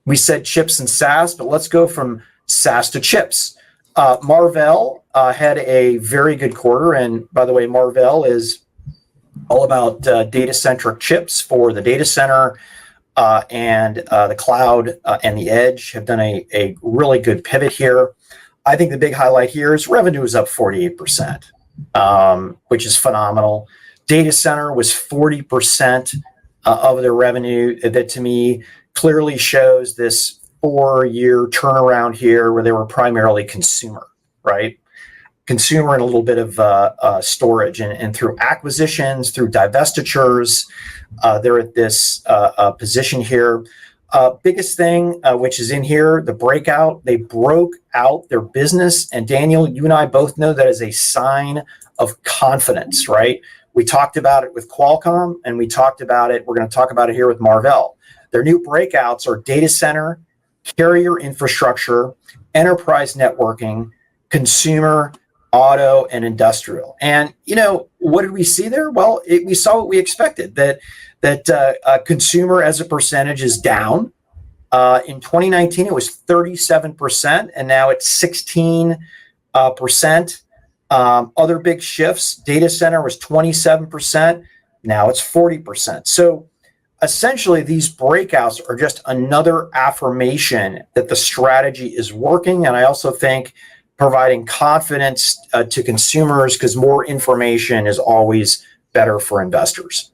We said chips and SaaS, but let's go from SaaS to chips. Marvell had a very good quarter. And by the way, Marvell is all about data-centric chips for the data center and the cloud and the edge. Have done a really good pivot here. I think the big highlight here is revenue is up 48%, which is phenomenal. Data center was 40% of their revenue. That to me clearly shows this 4-year turnaround here where they were primarily consumer, right? Consumer and a little bit of storage. And through acquisitions, through divestitures, they're at this position here. Biggest thing, which is in here, the breakout, they broke out their business. And Daniel, you and I both know that is a sign of confidence, right? We talked about it with Qualcomm, and we talked about it, we're going to talk about it here with Marvell. Their new breakouts are data center, carrier infrastructure, enterprise networking, consumer, auto, and industrial. And, what did we see there? Well, we saw what we expected, that consumer as a percentage is down. In 2019, it was 37%, and now it's 16%. Other big shifts, data center was 27%, now it's 40%. So essentially, these breakouts are just another affirmation that the strategy is working. And I also think providing confidence to consumers, because more information is always better for investors.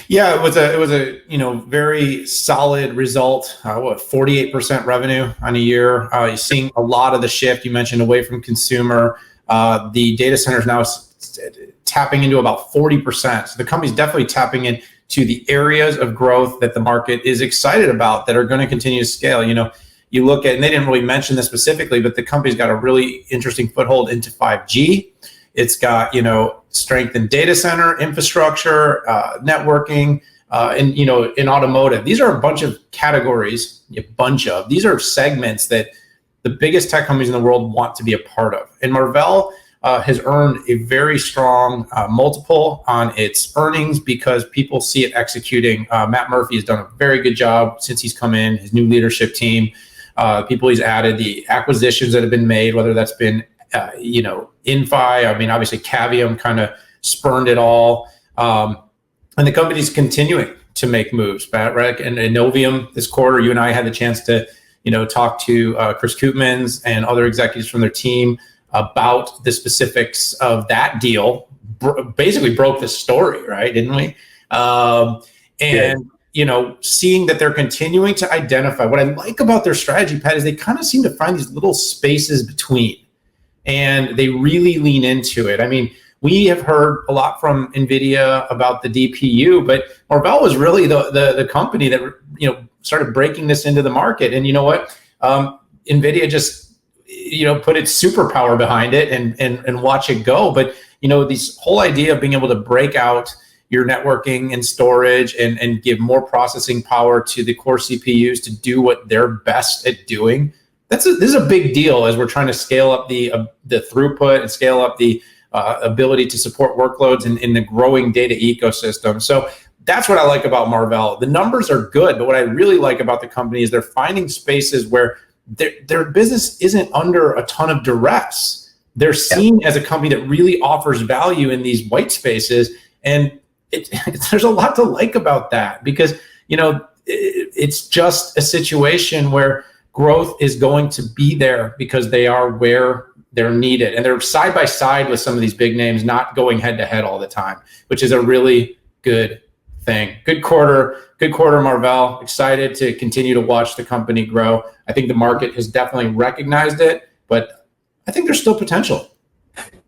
Yeah, it was a very solid result. 48% revenue on a year. You're seeing a lot of the shift you mentioned away from consumer. The data center is now tapping into about 40%. So the company's definitely tapping into the areas of growth that the market is excited about that are going to continue to scale. You look at, and they didn't really mention this specifically, but the company's got a really interesting foothold into 5G. It's got, strength in data center, infrastructure, networking, and, in automotive. These are a bunch of categories, these are segments that the biggest tech companies in the world want to be a part of. And Marvell has earned a very strong multiple on its earnings because people see it executing. Matt Murphy has done a very good job since he's come in, his new leadership team. People he's added, the acquisitions that have been made, whether that's been, Inphi, obviously Cavium kind of spurned it all. And the company's continuing to make moves, right? And Innovium this quarter, you and I had the chance to, talk to Chris Koopmans and other executives from their team about the specifics of that deal. Basically broke the story, right? Didn't we? Seeing that they're continuing to identify. What I like about their strategy, Pat, is they kind of seem to find these little spaces between, and they really lean into it. We have heard a lot from NVIDIA about the DPU, but Marvell was really the company that started breaking this into the market. And you know what? NVIDIA just put its superpower behind it and watch it go. But this whole idea of being able to break out your networking and storage and give more processing power to the core CPUs to do what they're best at doing. This is a big deal as we're trying to scale up the throughput and scale up the ability to support workloads in the growing data ecosystem. So that's what I like about Marvell. The numbers are good, but what I really like about the company is they're finding spaces where their business isn't under a ton of duress. They're seen as a company that really offers value in these white spaces. And there's a lot to like about that because, it's just a situation where growth is going to be there because they are where they're needed. And they're side by side with some of these big names, not going head to head all the time, which is a really good thing. Good quarter, Marvell. Excited to continue to watch the company grow. I think the market has definitely recognized it, but I think there's still potential.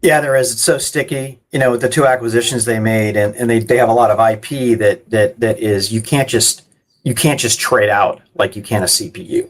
Yeah, there is. It's so sticky, with the two acquisitions they made, and they have a lot of IP that is you can't just trade out like you can a CPU.